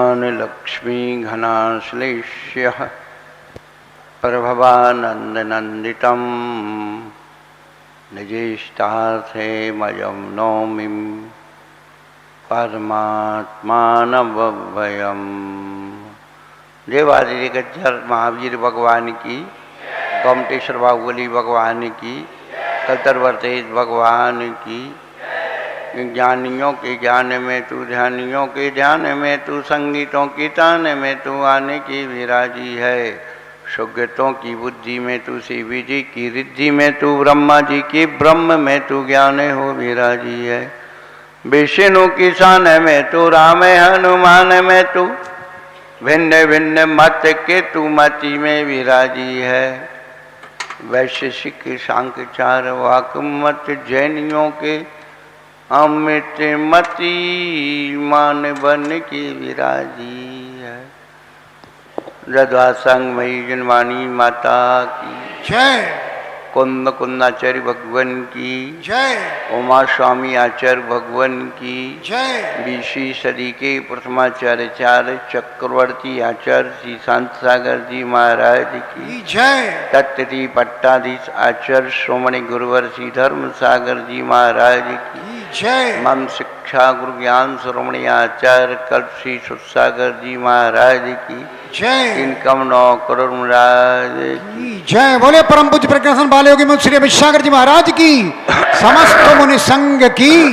ज्ञानलक्ष्मी घनाश्लेष्यः प्रभवानन्दनन्दितं निजेष्टार्थेमयं नौमिं परमात्मानमव्ययम्। देवादिदेव गज्जर महावीर भगवान की, गोमटेश्वर बाहुबली भगवान की, कलतरवर्ती भगवान की। ज्ञानियों के ज्ञान में तू, ध्यानियों के ध्यान में तू, संगीतों की तान में तू आने की विराजी है। सुगतों की बुद्धि में तू, शिवी जी की रिद्धि में तू, ब्रह्मा जी की ब्रह्म में तू ज्ञान हो विराजी है। विष्णु की शान में तू, राम हनुमान में तू, भिन्न भिन्न मत के तू मति में विराजी है। वैशेषिक सांख्यचार वाक मत जैनियों के अमृत मती मान बन की विराजी है। रधा संग मई जनवाणी माता की जय। कुंद कुंदाचार्य भगवान की जय। उमा स्वामी आचार्य भगवान की जय। 20वीं सदी के प्रथमाचार्य चक्रवर्ती आचार्य श्री शांत सागर जी महाराज की जय। तत्ति पट्टाधीश आचार्य श्रोमणी गुरुवर श्री धर्म सागर जी महाराज की जय। मम शिक्षा गुरु ज्ञान श्रोमणी आचार्य कल्प श्री सुसागर जी महाराज की जय। इनकम 9 करोड़ महाराज की जय। बोले परम पूज्य प्रज्ञासन बाल योगी मुनि श्री विशागर जी महाराज की, समस्त मुनि संघ की।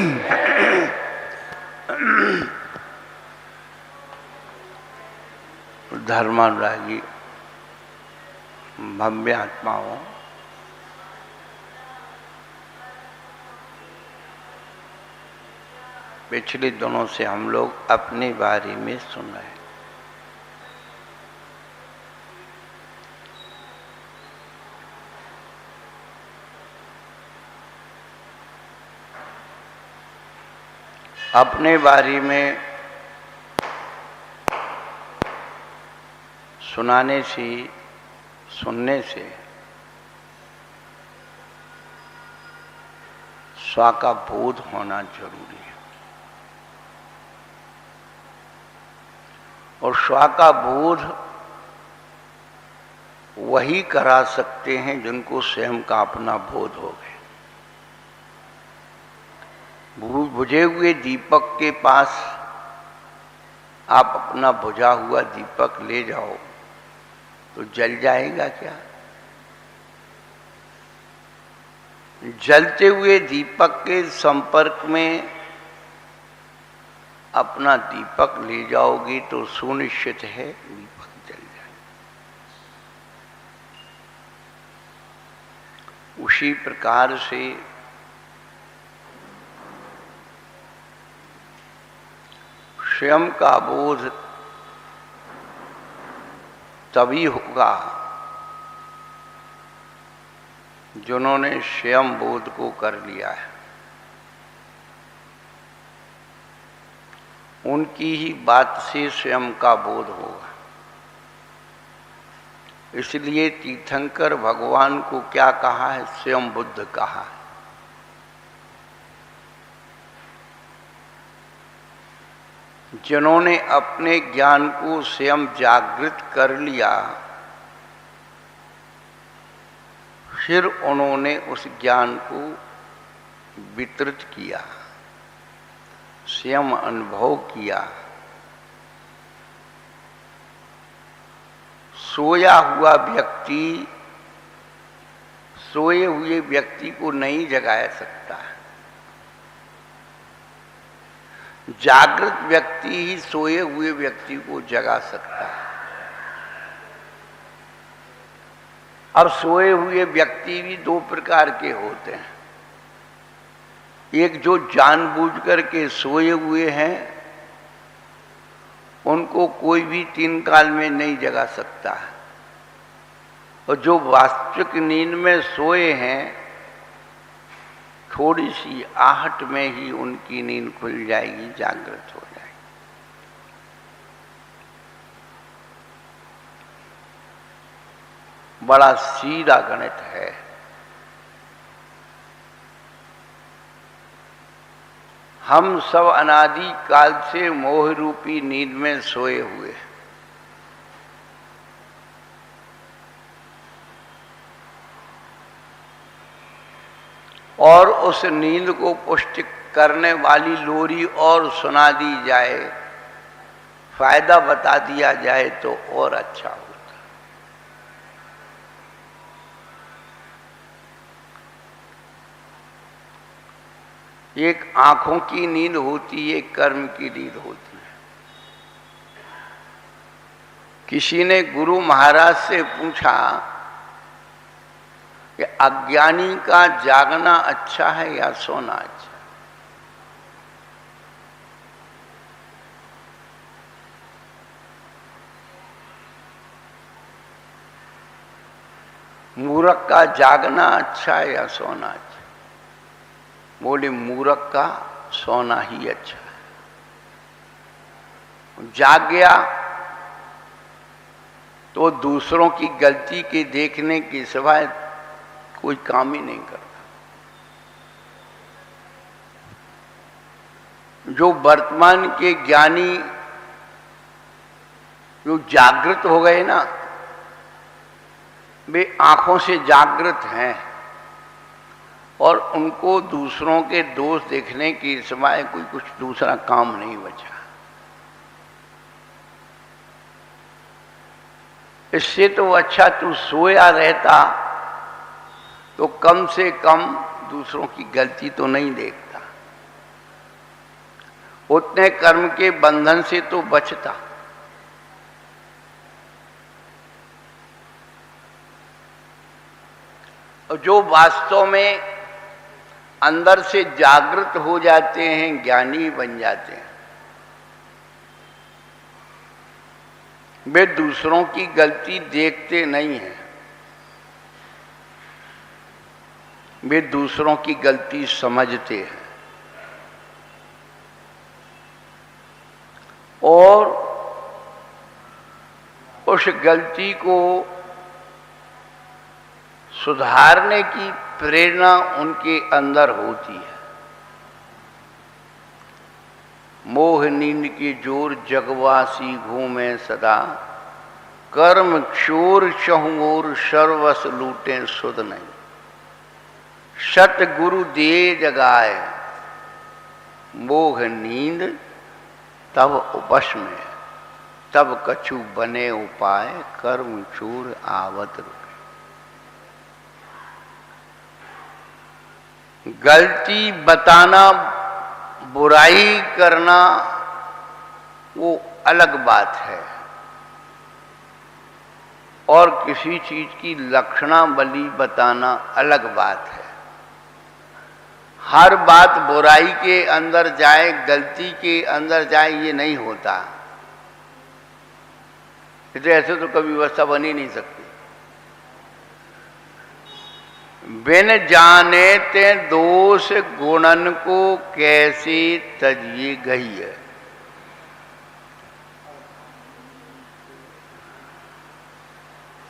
धर्मानुरागी भव्य आत्माओं, पिछले दिनों से हम लोग अपने बारे में सुन रहे हैं। अपने बारे में सुनाने से, सुनने से स्व का बोध होना जरूरी है। और स्व का बोध वही करा सकते हैं जिनको स्वयं का अपना बोध हो गए। बुझे हुए दीपक के पास आप अपना बुझा हुआ दीपक ले जाओ तो जल जाएगा क्या? जलते हुए दीपक के संपर्क में अपना दीपक ले जाओगी तो सुनिश्चित है दीपक जल जाएगा। उसी प्रकार से स्वयं का बोध तभी होगा जिन्होंने स्वयं बोध को कर लिया है। उनकी ही बात से स्वयं का बोध होगा। इसलिए तीर्थंकर भगवान को क्या कहा है? स्वयं बुद्ध कहा है। जिन्होंने अपने ज्ञान को स्वयं जागृत कर लिया, फिर उन्होंने उस ज्ञान को वितरित किया, स्वयं अनुभव किया। सोया हुआ व्यक्ति सोए हुए व्यक्ति को नहीं जगा सकता। जागृत व्यक्ति ही सोए हुए व्यक्ति को जगा सकता है। अब सोए हुए व्यक्ति भी दो प्रकार के होते हैं। एक जो जानबूझकर के सोए हुए हैं, उनको कोई भी 3 काल में नहीं जगा सकता है। और जो वास्तविक नींद में सोए हैं, थोड़ी सी आहट में ही उनकी नींद खुल जाएगी, जागृत हो जाएगी। बड़ा सीधा गणित है। हम सब अनादि काल से मोह रूपी नींद में सोए हुए हैं। और उस नींद को पुष्ट करने वाली लोरी और सुना दी जाए, फायदा बता दिया जाए तो और अच्छा होता। एक आंखों की नींद होती है, एक कर्म की नींद होती है। किसी ने गुरु महाराज से पूछा कि अज्ञानी का जागना अच्छा है या सोना अच्छा? मूर्ख का जागना अच्छा है या सोना अच्छा? बोले मूर्ख का सोना ही अच्छा है। जाग गया तो दूसरों की गलती के देखने के सिवाय कोई काम ही नहीं करता। जो वर्तमान के ज्ञानी जो जागृत हो गए ना, वे आंखों से जागृत हैं और उनको दूसरों के दोष देखने के सिवाय कोई कुछ दूसरा काम नहीं बचा। इससे तो अच्छा तू सोया रहता तो कम से कम दूसरों की गलती तो नहीं देखता, उतने कर्म के बंधन से तो बचता। और जो वास्तव में अंदर से जागृत हो जाते हैं, ज्ञानी बन जाते हैं, वे दूसरों की गलती देखते नहीं हैं, वे दूसरों की गलती समझते हैं और उस गलती को सुधारने की प्रेरणा उनके अंदर होती है। मोह नींद के जोर जगवासी घूमे सदा, कर्म चोर चहुओर सर्वस लूटे सुध नहीं। सतगुरु दे जगाए मोह नींद तब उपश में, तब कछु बने उपाय कर्म चोर आवत रुके। गलती बताना, बुराई करना वो अलग बात है, और किसी चीज की लक्षणावली बताना अलग बात है। हर बात बुराई के अंदर जाए, गलती के अंदर जाए, ये नहीं होता। तो ऐसे तो कभी व्यवस्था बन ही नहीं सकती। बिन जाने ते दोष गुणन को कैसे तजिए गई है।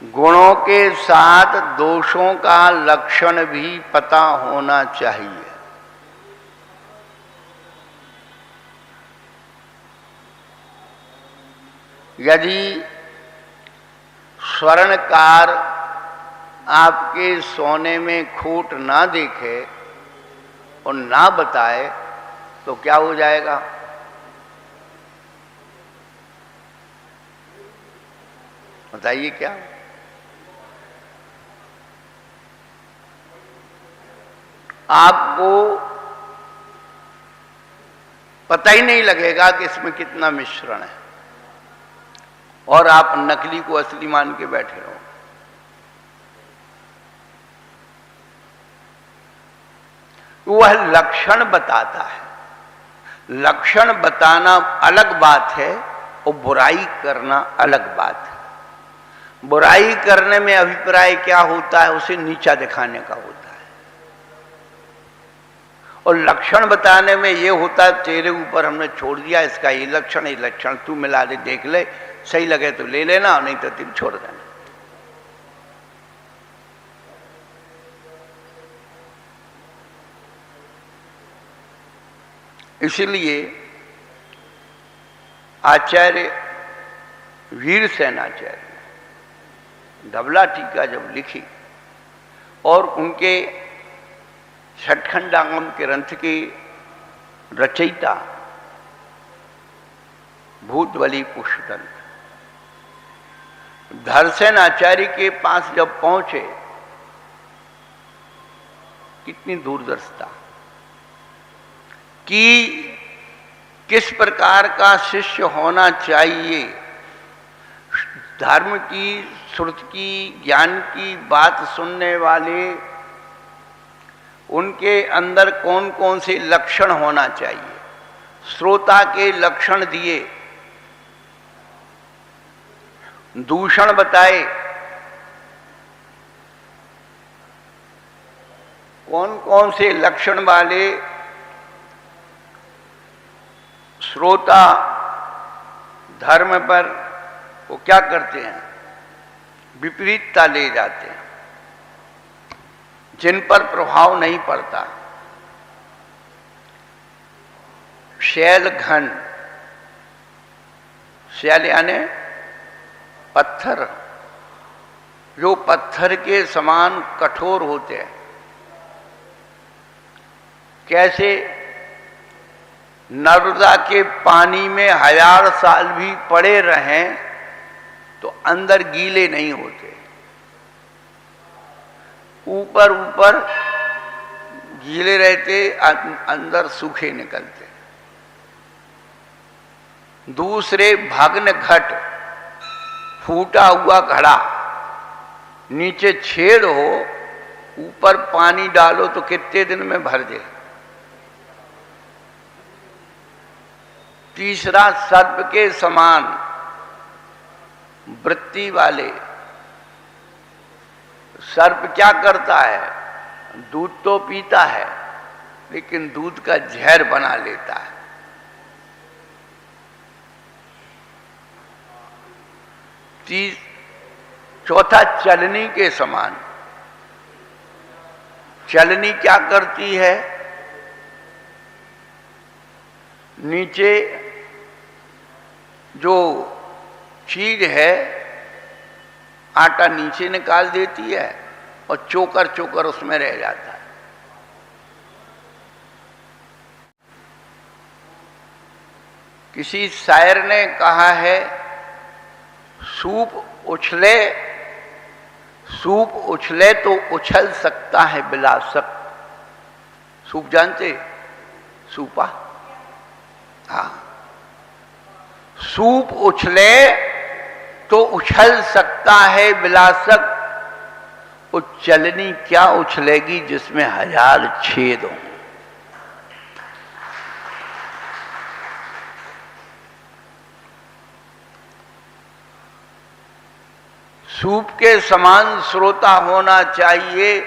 गुणों के साथ दोषों का लक्षण भी पता होना चाहिए। यदि स्वर्णकार आपके सोने में खोट ना देखे और ना बताए तो क्या हो जाएगा? बताइए क्या? आपको पता ही नहीं लगेगा कि इसमें कितना मिश्रण है, और आप नकली को असली मान के बैठे रहो। वह लक्षण बताता है। लक्षण बताना अलग बात है और बुराई करना अलग बात है। बुराई करने में अभिप्राय क्या होता है? उसे नीचा दिखाने का होता है। और लक्षण बताने में यह होता है तेरे ऊपर हमने छोड़ दिया, इसका ये लक्षण तू मिला दे, देख ले, सही लगे तो ले लेना, नहीं तो तुम छोड़ देना। इसलिए आचार्य वीरसेनाचार्य ने धवला टीका जब लिखी और उनके छठखंडागम ग्रंथ के रचयिता भूतबली पुष्पदंत धरसेन आचार्य के पास जब पहुंचे, कितनी दूरदर्शिता कि किस प्रकार का शिष्य होना चाहिए, धर्म की, श्रुति की, ज्ञान की बात सुनने वाले, उनके अंदर कौन कौन से लक्षण होना चाहिए, श्रोता के लक्षण दिए, दूषण बताए, कौन कौन से लक्षण वाले श्रोता धर्म पर वो क्या करते हैं, विपरीतता ले जाते हैं, जिन पर प्रभाव नहीं पड़ता। शैल घन, शैल यानी पत्थर, जो पत्थर के समान कठोर होते हैं, कैसे नर्मदा के पानी में 1000 साल भी पड़े रहें तो अंदर गीले नहीं होते, ऊपर ऊपर गीले रहते, अंदर सूखे निकलते। दूसरे भग्न घट, फूटा हुआ घड़ा, नीचे छेद हो, ऊपर पानी डालो तो कितने दिन में भर जाए। तीसरा सर्प के समान वृत्ति वाले, सर्प क्या करता है, दूध तो पीता है लेकिन दूध का जहर बना लेता है। चौथा चलनी के समान, चलनी क्या करती है, नीचे जो चीज है आटा नीचे निकाल देती है और चोकर चोकर उसमें रह जाता है। किसी शायर ने कहा है, सूप उछले तो उछल सकता है विलासक। सूप जानते, सूपा, हाँ, सूप उछले तो उछल सकता है विलासक, वो चलनी क्या उछलेगी जिसमें 1000 छेद हो। सूप के समान श्रोता होना चाहिए,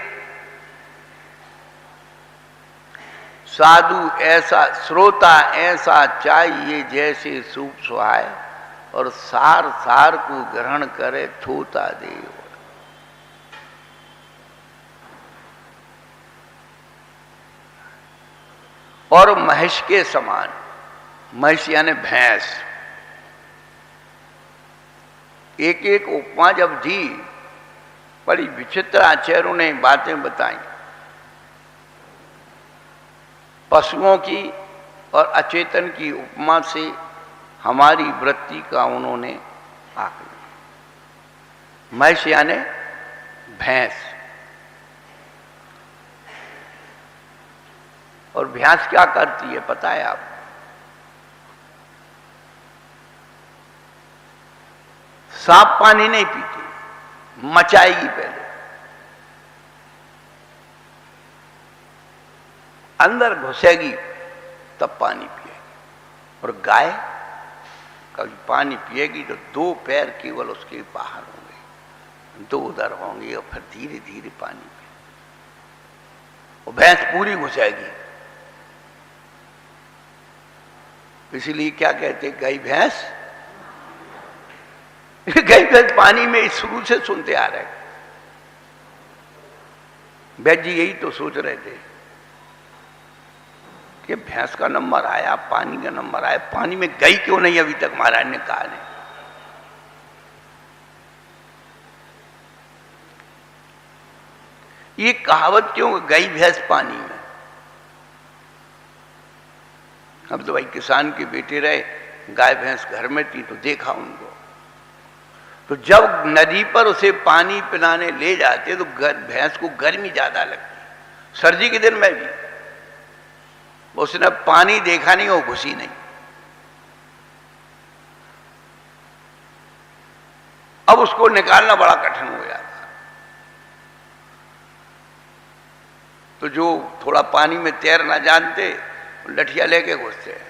साधु ऐसा, श्रोता ऐसा चाहिए जैसे सूप सुहाए, और सार सार को ग्रहण करे थोता देव। और महिष के समान, महिष यानी भैंस, एक एक उपमा जब दी, बड़ी विचित्र आचार्यों ने बातें बताई, पशुओं की और अचेतन की उपमा से हमारी वृत्ति का उन्होंने आकलन। महिष यानी भैंस, और भैंस क्या करती है पता है आप, साफ पानी नहीं पीती, मचाएगी पहले, अंदर घुसेगी तब पानी पिएगी। और गाय कभी पानी पिएगी तो 2 पैर केवल उसके बाहर होंगे, 2 उधर होंगे, और फिर धीरे धीरे पानी पिए। और भैंस पूरी घुसेगी, इसलिए क्या कहते, गाय भैंस। गाय भैंस पानी में शुरू से सुनते आ रहे, वैद्य जी यही तो सोच रहे थे कि भैंस का नंबर आया, पानी का नंबर आया, पानी में गई क्यों नहीं अभी तक, महाराज ने कहा नहीं। ये कहावत क्यों, गई भैंस पानी में। अब तो भाई किसान के बेटे रहे, गाय भैंस घर में थी तो देखा उनको, तो जब नदी पर उसे पानी पिलाने ले जाते तो भैंस को गर्मी ज्यादा लगती, सर्दी के दिन में भी। उसने पानी देखा नहीं, वो घुसी नहीं। अब उसको निकालना बड़ा कठिन हो गया था। तो जो थोड़ा पानी में तैरना जानते, लठिया लेके घुसते हैं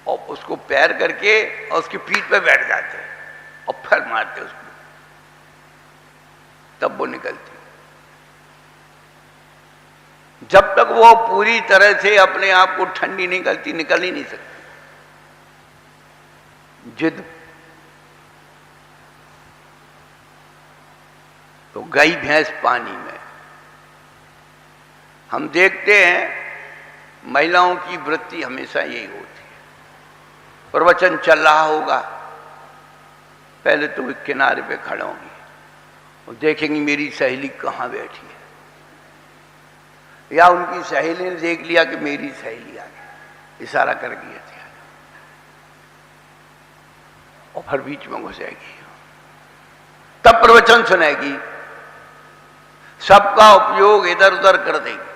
और उसको पैर करके और उसकी पीठ पे बैठ जाते और फिर मारते उसको, तब वो निकलती। जब तक वो पूरी तरह से अपने आप को ठंडी निकलती, निकल ही नहीं सकती। जिद। तो गई भैंस पानी में। हम देखते हैं महिलाओं की वृत्ति हमेशा यही होती है, प्रवचन चल रहा होगा, पहले तो वे किनारे पे खड़े होंगी और देखेंगी मेरी सहेली कहाँ बैठी है, या उनकी सहेली ने देख लिया कि मेरी सहेली आ गई, इशारा कर दिया था, और फिर बीच में घुसेगी, तब प्रवचन सुनेगी, सबका उपयोग इधर उधर कर देगी।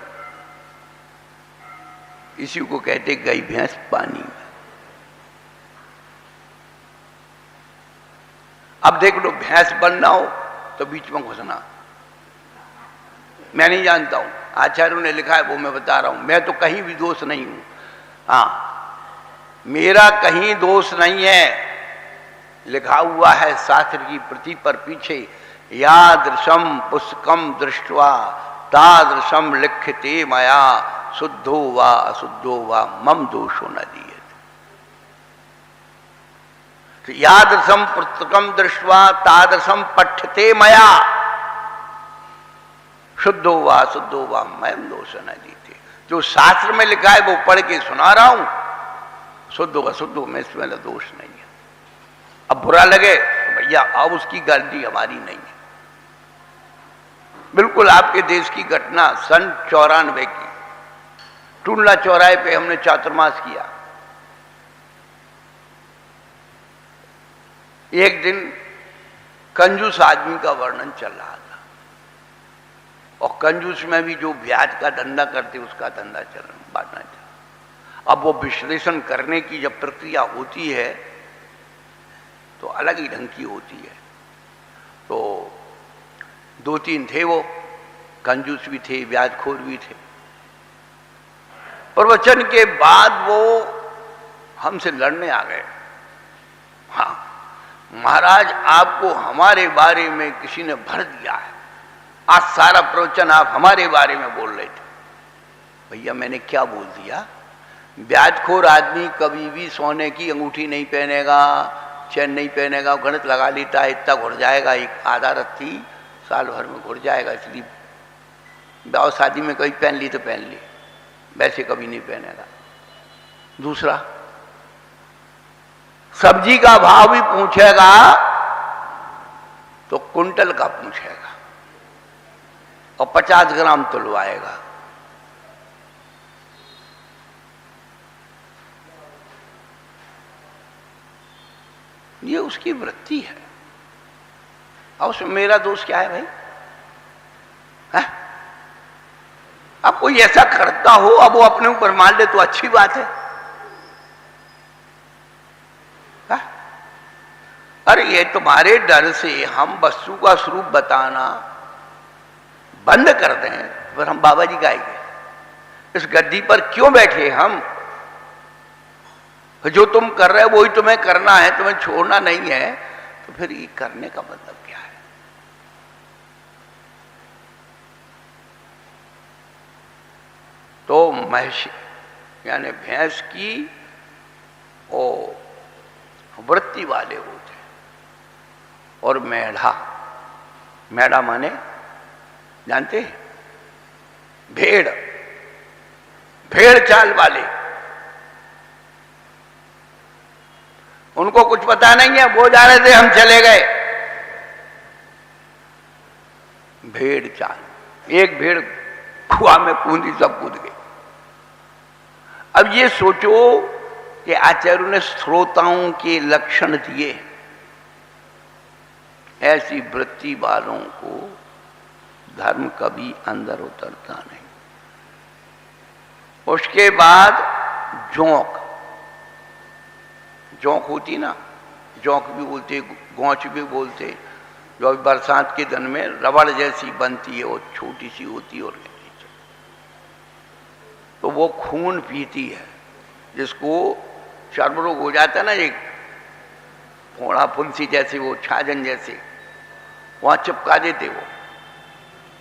इसी को कहते गई भैंस पानी में। अब देख लो, भैंस बनना हो तो बीच में घुसना, मैं नहीं जानता हूं, आचार्यों ने लिखा है वो मैं बता रहा हूं, मैं तो कहीं भी दोष नहीं हूं। हाँ, मेरा कहीं दोष नहीं है, लिखा हुआ है शास्त्र की प्रति पर पीछे, यादृशम पुस्तकम दृष्ट्वा तादृशम लिख्यते मया शुद्धो वा अशुद्धो वा मम दोषो न दीयते। तो यादृशम पुस्तकम दृष्ट्वा तादृशम पठ्यते मया शुद्धो वा अशुद्धो वा मम दोष न दीयते। जो शास्त्र में लिखा है वो पढ़ के सुना रहा हूं, शुद्ध हो अशुद्ध हो, मैं इसमें दोष नहीं है। अब बुरा लगे तो भैया अब उसकी गलती हमारी नहीं है। बिल्कुल आपके देश की घटना सन 94 की, टुंडला चौराहे पे हमने चातुर्मास किया। एक दिन कंजूस आदमी का वर्णन चल रहा था, और कंजूस में भी जो ब्याज का धंधा करते उसका धंधा बांटना था। अब वो विश्लेषण करने की जब प्रक्रिया होती है तो अलग ही ढंग की होती है। तो 2-3 थे, वो कंजूस भी थे, ब्याजखोर भी थे। प्रवचन के बाद वो हमसे लड़ने आ गए। हाँ महाराज, आपको हमारे बारे में किसी ने भर दिया है, आज सारा प्रवचन आप हमारे बारे में बोल रहे थे। भैया मैंने क्या बोल दिया? ब्याजखोर आदमी कभी भी सोने की अंगूठी नहीं पहनेगा, चैन नहीं पहनेगा, गणित लगा लेता है, इतना घुड़ जाएगा, एक आधा रत्ती साल भर में घुड़ जाएगा, इसलिए ब्याह शादी में कभी पहन ली तो पहन ली, वैसे कभी नहीं पहनेगा। दूसरा, सब्जी का भाव भी पूछेगा तो कुंटल का पूछेगा और 50 ग्राम तुलवाएगा। ये उसकी वृत्ति है, और उसमें मेरा दोष क्या है भाई? है? अब कोई ऐसा करता हो, अब वो अपने ऊपर मान ले तो अच्छी बात है। अरे ये तुम्हारे डर से हम वस्तु का स्वरूप बताना बंद कर दें, फिर हम बाबा जी गाएंगे। इस गद्दी पर क्यों बैठे हम? जो तुम कर रहे हो वही तुम्हें करना है, तुम्हें छोड़ना नहीं है, तो फिर ये करने का मतलब क्या है? तो महिष यानी भैंस की ओ वृत्ति वाले होते, और मेढ़ा, मेढ़ा माने जानते हैं? भेड़। भेड़ चाल वाले, उनको कुछ पता नहीं है, वो जा रहे थे, हम चले गए। भेड़ चाल, एक भेड़ कुआं में कूदी, सब कूद गए। अब ये सोचो कि आचार्यों ने श्रोताओं के लक्षण दिए, ऐसी वृत्ति वालों को धर्म कभी अंदर उतरता नहीं। उसके बाद जोंक, जोंक होती ना, जोंक भी बोलते, गौच भी बोलते, जो अभी बरसात के दिन में रबड़ जैसी बनती है, वो छोटी सी होती है, और तो वो खून पीती है। जिसको चर्म रोग हो जाता है ना, एक फोड़ा फुंसी जैसे, वो छाजन जैसे, वहां चिपका देते वो,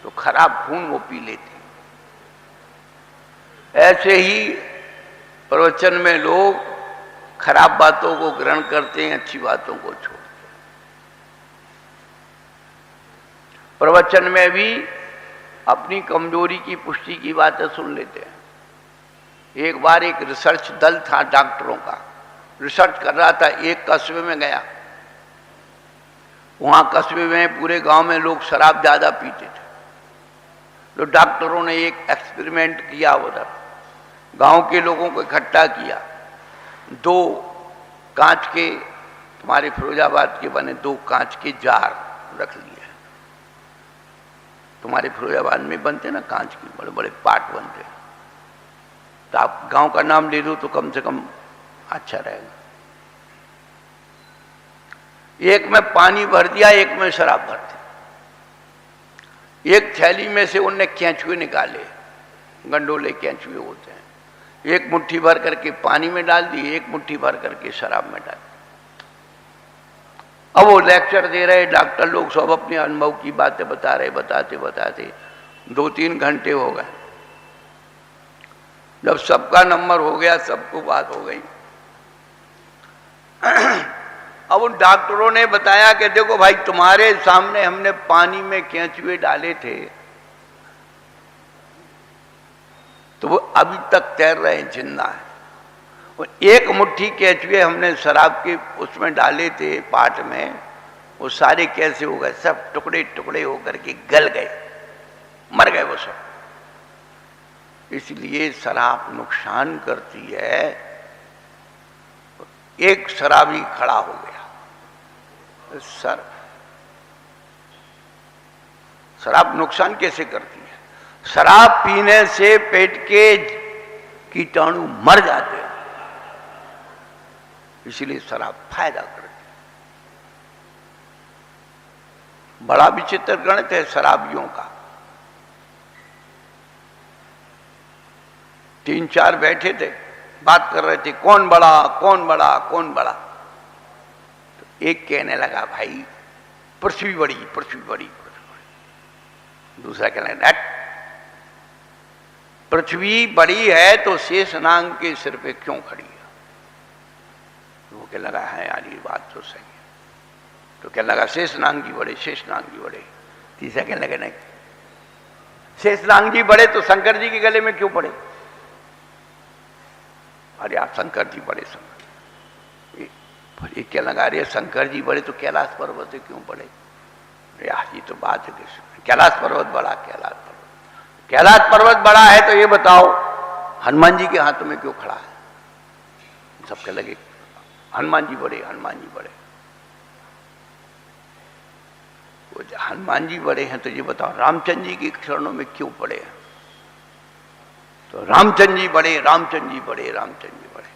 तो खराब खून वो पी लेते। ऐसे ही प्रवचन में लोग खराब बातों को ग्रहण करते हैं, अच्छी बातों को छोड़ते हैं। प्रवचन में भी अपनी कमजोरी की पुष्टि की बातें सुन लेते हैं। एक बार एक रिसर्च दल था डॉक्टरों का, रिसर्च कर रहा था, एक कस्बे में गया। वहां कस्बे में पूरे गांव में लोग शराब ज्यादा पीते थे, तो डॉक्टरों ने एक एक्सपेरिमेंट किया। उधर गांव के लोगों को इकट्ठा किया, 2 कांच के, तुम्हारे फिरोजाबाद के बने 2 कांच के जार रख लिए। तुम्हारे फिरोजाबाद में बनते ना कांच के बड़े बड़े पाट बनते, तो आप गांव का नाम ले दो तो कम से कम अच्छा रहेगा। एक में पानी भर दिया, एक में शराब भर दी। एक थैली में से उनने केंचुए निकाले, गंडोले केंचुए होते हैं, एक मुट्ठी भर करके पानी में डाल दी, एक मुट्ठी भर करके शराब में डाल दी। अब वो लेक्चर दे रहे डॉक्टर लोग, सब अपने अनुभव की बातें बता रहे, बताते बताते 2-3 घंटे हो गए। जब सबका नंबर हो गया, सबको बात हो गई, अब उन डॉक्टरों ने बताया कि देखो भाई, तुम्हारे सामने हमने पानी में केंचुए डाले थे, तो वो अभी तक तैर रहे हैं, जिंदा है। और एक मुट्ठी केंचुए हमने शराब के उसमें डाले थे पाट में, वो सारे कैसे हो गए, सब टुकड़े टुकड़े होकर के गल गए, मर गए वो सब। इसलिए शराब नुकसान करती है। एक शराबी खड़ा हो गया, सर शराब नुकसान कैसे करती है? शराब पीने से पेट के कीटाणु मर जाते हैं, इसलिए शराब फायदा करती है। बड़ा विचित्र गणित है शराबियों का। 3-4 बैठे थे, बात कर रहे थे, कौन बड़ा कौन बड़ा कौन बड़ा। तो एक कहने लगा, भाई पृथ्वी बड़ी, पृथ्वी बड़ी, पृथ्वी बड़ी। दूसरा कहने लगा, पृथ्वी बड़ी है तो शेषनाग के सिर पे क्यों खड़ी है? वो कहने लगा, है यार ये बात तो सही है। तो कहने लगा, शेषनाग जी बड़े, शेषनाग जी बड़े। तीसरा कहने लगा, नहीं, शेषनाग जी बड़े तो शंकर जी के गले में क्यों पड़े? अरे आप शंकर जी बड़े, शंकर ये क्या लगा रहे, शंकर जी बड़े तो कैलाश पर्वत से क्यों पड़े? यार ये तो बात है, कैलाश पर्वत बड़ा, कैलाश पर्वत बड़ा है तो ये बताओ हनुमान जी के हाथों में क्यों खड़ा है? सबके लगे हनुमान जी बड़े, हनुमान जी बड़े। वो हनुमान जी बड़े हैं तो ये बताओ रामचंद्र जी के चरणों में क्यों पड़े हैं? तो रामचंद्र जी बड़े, रामचंद्र जी बड़े, रामचंद्र जी बड़े।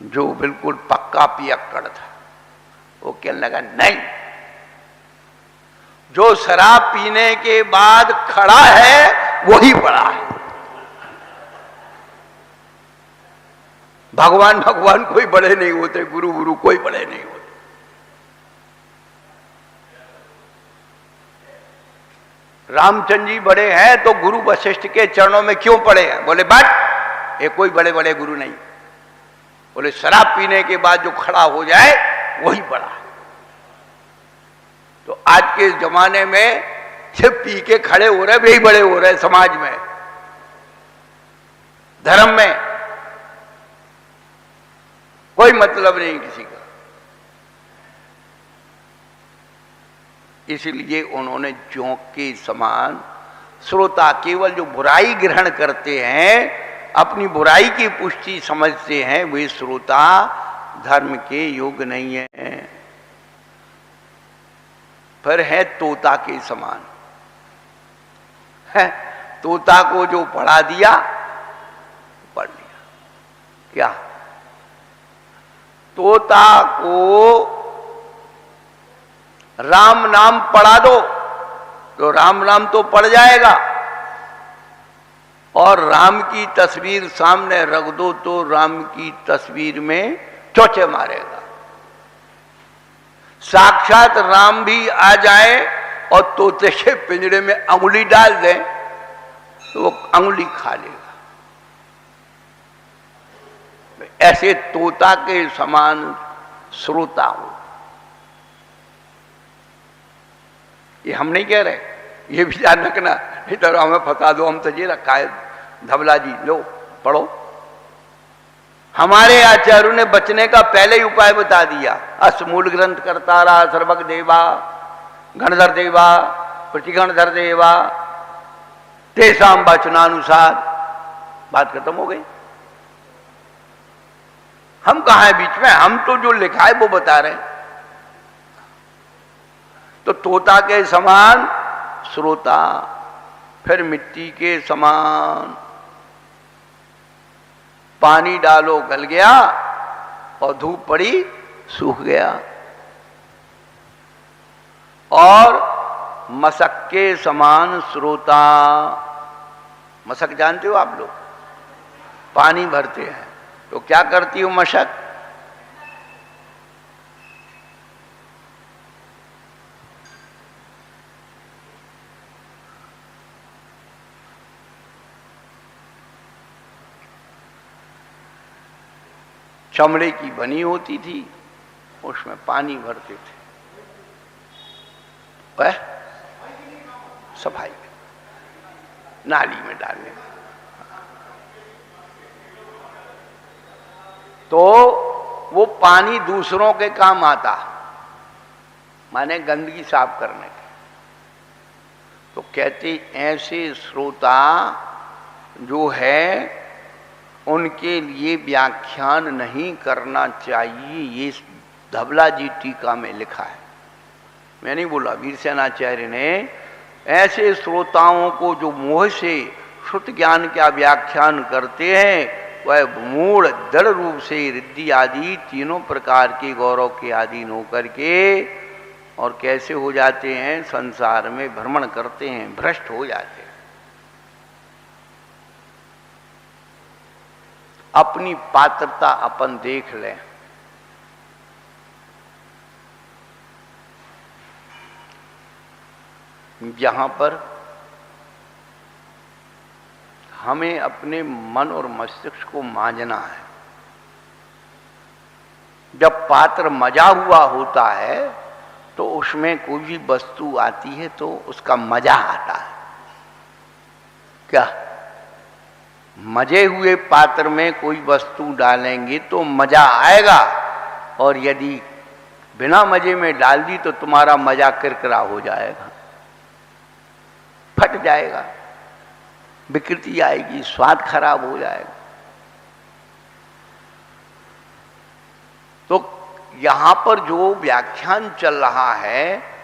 जो बिल्कुल पक्का पियक्कड़ था वो कहने लगा, नहीं, जो शराब पीने के बाद खड़ा है वही बड़ा है। भगवान भगवान कोई बड़े नहीं होते, गुरु गुरु कोई बड़े नहीं होते। रामचंद्र जी बड़े हैं तो गुरु वशिष्ठ के चरणों में क्यों पड़े हैं? बोले बट ये कोई बड़े बड़े गुरु नहीं। बोले शराब पीने के बाद जो खड़ा हो जाए वही बड़ा है। तो आज के जमाने में ये पी के खड़े हो रहे, वही बड़े हो रहे समाज में, धर्म में कोई मतलब नहीं किसी का। इसलिए उन्होंने जोंक के समान श्रोता केवल जो बुराई ग्रहण करते हैं, अपनी बुराई की पुष्टि समझते हैं, वे श्रोता धर्म के योग्य नहीं है। फिर है तोता के समान है, तोता को जो पढ़ा दिया पढ़ लिया। क्या तोता को राम नाम पढ़ा दो तो राम नाम तो पढ़ जाएगा, और राम की तस्वीर सामने रख दो तो राम की तस्वीर में चोचे मारेगा। साक्षात राम भी आ जाए और तोते के पिंजरे में अंगुली डाल दें तो वो अंगुली खा लेगा। ऐसे तोता के समान श्रोता हो। ये हम नहीं कह रहे, ये भी ध्यान रखना, नहीं तो हमें फंसा दो, हम तो ये रखा है धवला जी, लो पढ़ो। हमारे आचार्यों ने बचने का पहले ही उपाय बता दिया। असमूल ग्रंथ करता रहा सर्वग देवा गणधर देवा प्रतिगणधर देवा तेसाम वचनानुसार। बात खत्म हो गई। हम कहाँ हैं बीच में? हम तो जो लिखा है वो बता रहे हैं। तो तोता के समान श्रोता, फिर मिट्टी के समान पानी डालो गल गया और धूप पड़ी सूख गया, और मशक के समान श्रोता। मशक जानते हो आप लोग? पानी भरते हैं तो क्या करती हो मशक? चमड़े की बनी होती थी, उसमें पानी भरते थे। वह सफाई में, नाली में डालने का। तो वो पानी दूसरों के काम आता, माने गंदगी साफ करने के। तो कहते ऐसे श्रोता जो है उनके लिए व्याख्यान नहीं करना चाहिए। ये धवला जी टीका में लिखा है, मैं नहीं बोला, वीरसेनाचार्य ने। ऐसे श्रोताओं को जो मोह से श्रुत ज्ञान का व्याख्यान करते हैं, वह मूल दृढ़ रूप से रिद्धि आदि तीनों प्रकार के गौरव के अधीन होकर के और कैसे हो जाते हैं, संसार में भ्रमण करते हैं, भ्रष्ट हो जाते हैं। अपनी पात्रता अपन देख लें। जहां पर हमें अपने मन और मस्तिष्क को मांझना है। जब पात्र मजा हुआ होता है तो उसमें कोई भी वस्तु आती है तो उसका मजा आता है। क्या मजे हुए पात्र में कोई वस्तु डालेंगे तो मजा आएगा, और यदि बिना मजे में डाल दी तो तुम्हारा मजा किरकिरा हो जाएगा, फट जाएगा, विकृति आएगी, स्वाद खराब हो जाएगा। तो यहां पर जो व्याख्यान चल रहा है